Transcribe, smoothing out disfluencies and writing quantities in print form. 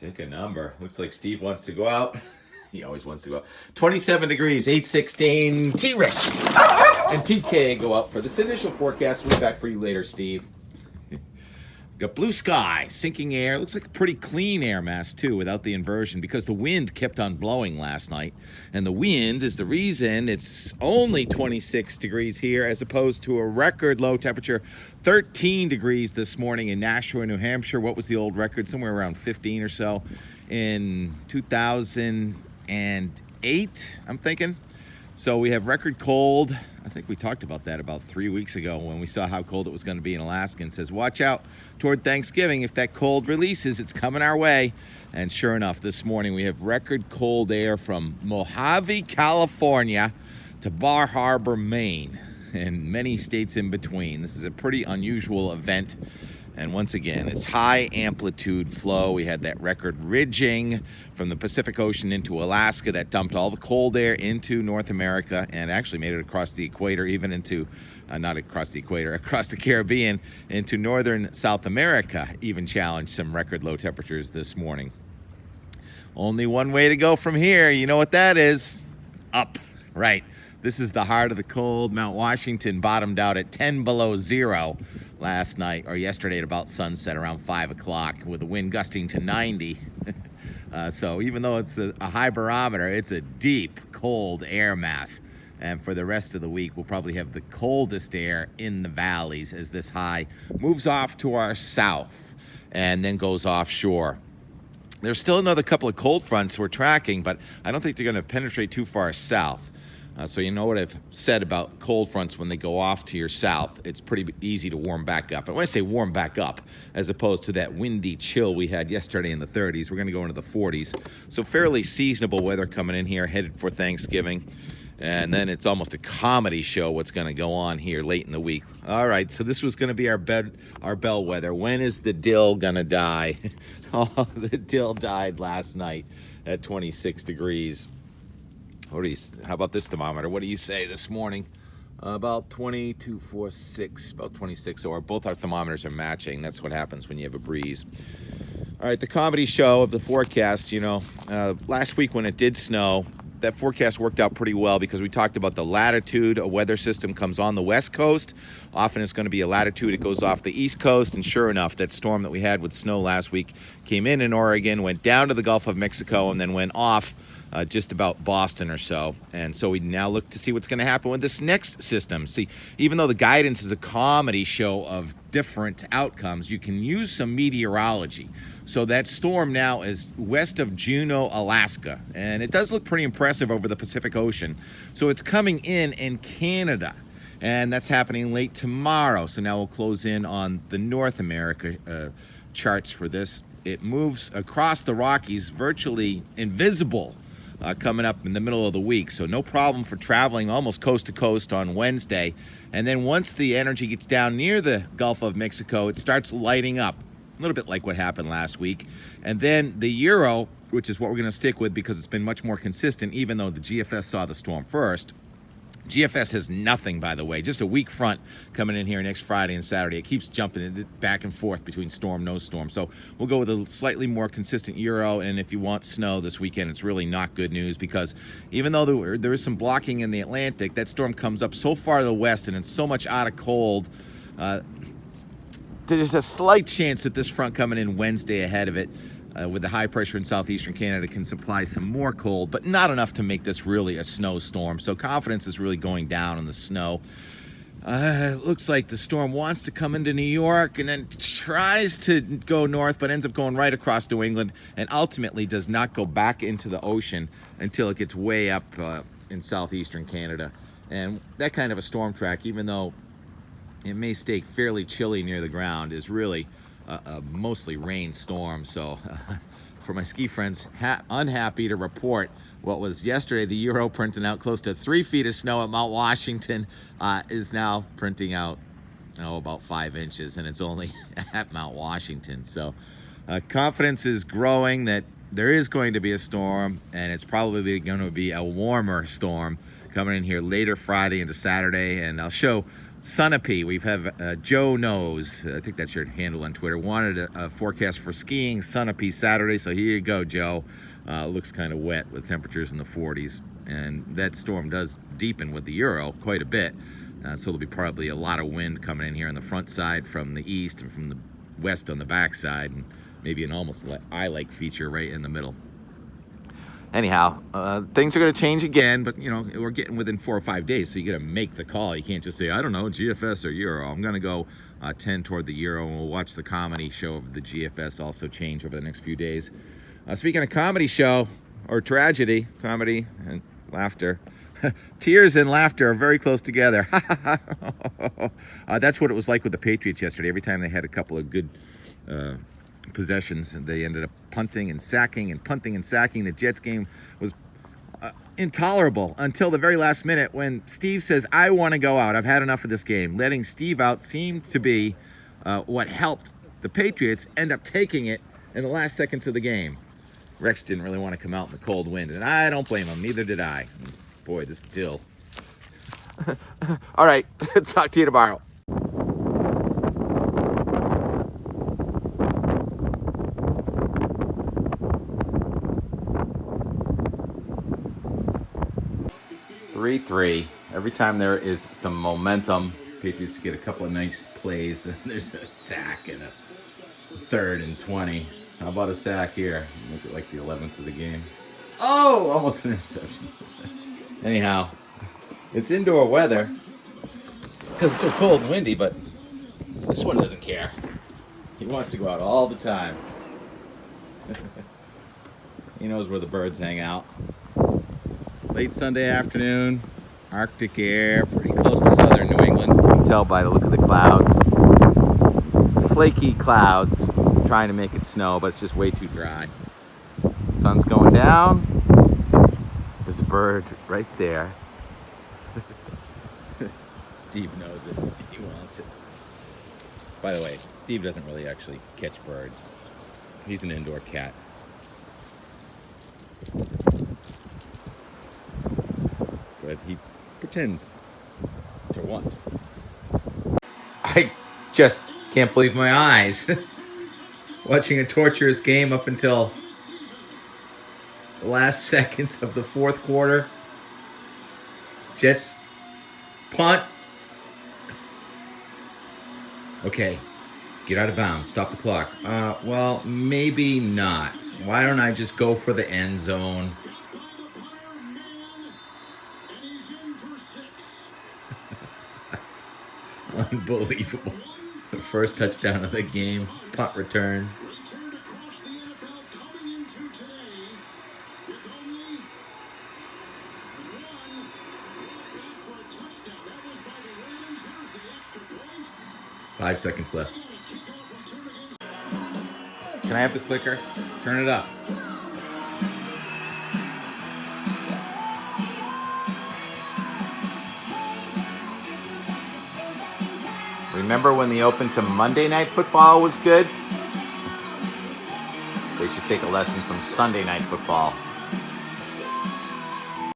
Pick a number. Looks like Steve wants to go out. He always wants to go out. 27 degrees, 816. T-Rex and TK go out for this initial forecast. We'll be back for you later, Steve. Got blue sky, sinking air. Looks like a pretty clean air mass, too, without the inversion because the wind kept on blowing last night. And the wind is the reason it's only 26 degrees here as opposed to a record low temperature, 13 degrees this morning in Nashua, New Hampshire. What was the old record? Somewhere around 15 or so in 2008, I'm thinking. So we have record cold. I think we talked about that about 3 weeks ago when we saw how cold it was going to be in Alaska, and says, watch out toward Thanksgiving. If that cold releases, it's coming our way. And sure enough, this morning we have record cold air from Mojave, California to Bar Harbor, Maine, and many states in between. This is a pretty unusual event. And once again, it's high amplitude flow. We had that record ridging from the Pacific Ocean into Alaska that dumped all the cold air into North America and actually made it across the equator, even into, not across the equator, across the Caribbean into northern South America, even challenged some record low temperatures this morning. Only one way to go from here. You know what that is? Up. Right. This is the heart of the cold. Mount Washington bottomed out at 10 below zero last night, or yesterday at about sunset around 5 o'clock, with the wind gusting to 90. So even though it's a high barometer, it's a deep, cold air mass. And for the rest of the week, we'll probably have the coldest air in the valleys as this high moves off to our south and then goes offshore. There's still another couple of cold fronts we're tracking, but I don't think they're going to penetrate too far south. So you know what I've said about cold fronts when they go off to your south. It's pretty easy to warm back up. And when I say warm back up, as opposed to that windy chill we had yesterday in the 30s, we're going to go into the 40s. So fairly seasonable weather coming in here, headed for Thanksgiving. And then it's almost a comedy show what's going to go on here late in the week. All right, so this was going to be our bellwether. When is the dill going to die? Oh, the dill died last night at 26 degrees. How about this thermometer? What do you say this morning? About 22.46, about 26. So both our thermometers are matching. That's what happens when you have a breeze. All right, the comedy show of the forecast, last week when it did snow, that forecast worked out pretty well because we talked about the latitude. A weather system comes on the west coast. Often it's going to be a latitude. It goes off the east coast. And sure enough, that storm that we had with snow last week came in Oregon, went down to the Gulf of Mexico, and then went off just about Boston or so. And so we now look to see what's going to happen with this next system. See, even though the guidance is a comedy show of different outcomes, you can use some meteorology. So that storm now is west of Juneau, Alaska, and it does look pretty impressive over the Pacific Ocean. So it's coming in Canada, and that's happening late tomorrow. So now we'll close in on the North America charts for this. It moves across the Rockies, virtually invisible, coming up in the middle of the week. So no problem for traveling almost coast to coast on Wednesday. And then once the energy gets down near the Gulf of Mexico, it starts lighting up, a little bit like what happened last week. And then the Euro, which is what we're going to stick with because it's been much more consistent, even though the GFS saw the storm first. GFS has nothing, by the way, just a weak front coming in here next Friday and Saturday. It keeps jumping back and forth between storm, no storm. So we'll go with a slightly more consistent Euro. And if you want snow this weekend, it's really not good news because even though there is some blocking in the Atlantic, that storm comes up so far to the west and it's so much out of cold. There's a slight chance that this front coming in Wednesday ahead of it with the high pressure in southeastern Canada can supply some more cold, but not enough to make this really a snowstorm. So confidence is really going down on the snow. It looks like the storm wants to come into New York and then tries to go north, but ends up going right across New England and ultimately does not go back into the ocean until it gets way up in southeastern Canada. And that kind of a storm track, even though it may stay fairly chilly near the ground, is really a mostly rain storm. So for my ski friends, unhappy to report what was yesterday the Euro printing out close to 3 feet of snow at Mount Washington is now printing out about 5 inches, and it's only at Mount Washington. So confidence is growing that there is going to be a storm, and it's probably going to be a warmer storm coming in here later Friday into Saturday. And I'll show Sunapee. We've have Joe Knows, I think that's your handle on Twitter, wanted a forecast for skiing Sunapee Saturday. So here you go, Joe. Looks kind of wet with temperatures in the 40s. And that storm does deepen with the Euro quite a bit. So there'll be probably a lot of wind coming in here on the front side from the east and from the west on the back side. And maybe an almost eye-like feature right in the middle. Anyhow, things are going to change again, but, you know, we're getting within 4 or 5 days, so you got to make the call. You can't just say, I don't know, GFS or Euro. I'm going to go 10 toward the Euro, and we'll watch the comedy show of the GFS also change over the next few days. Speaking of comedy show, or tragedy, comedy and laughter, tears and laughter are very close together. That's what it was like with the Patriots yesterday. Every time they had a couple of good possessions, they ended up punting and sacking and punting and sacking. The Jets game was intolerable until the very last minute when Steve says, I want to go out. I've had enough of this game. Letting Steve out seemed to be what helped the Patriots end up taking it in the last seconds of the game. Rex didn't really want to come out in the cold wind, and I don't blame him. Neither did I. Boy, this dill. All right, talk to you tomorrow. Three. Every time there is some momentum, Patriots get a couple of nice plays. Then there's a sack and a 3rd and 20. How about a sack here? Make it like the 11th of the game. Oh, almost an interception. Anyhow, it's indoor weather because it's so cold and windy, but this one doesn't care. He wants to go out all the time. He knows where the birds hang out. Late Sunday afternoon, Arctic air, pretty close to southern New England. You can tell by the look of the clouds. Flaky clouds, trying to make it snow, but it's just way too dry. Sun's going down. There's a bird right there. Steve knows it. He wants it. By the way, Steve doesn't really actually catch birds. He's an indoor cat. But he pretends to want. I just can't believe my eyes. Watching a torturous game up until the last seconds of the 4th quarter. Jets punt. Okay, get out of bounds. Stop the clock. Well, maybe not. Why don't I just go for the end zone? Unbelievable. The first touchdown of the game. Punt return. Five seconds left. Can I have the clicker? Turn it up. Remember when the open to Monday Night Football was good? They should take a lesson from Sunday Night Football.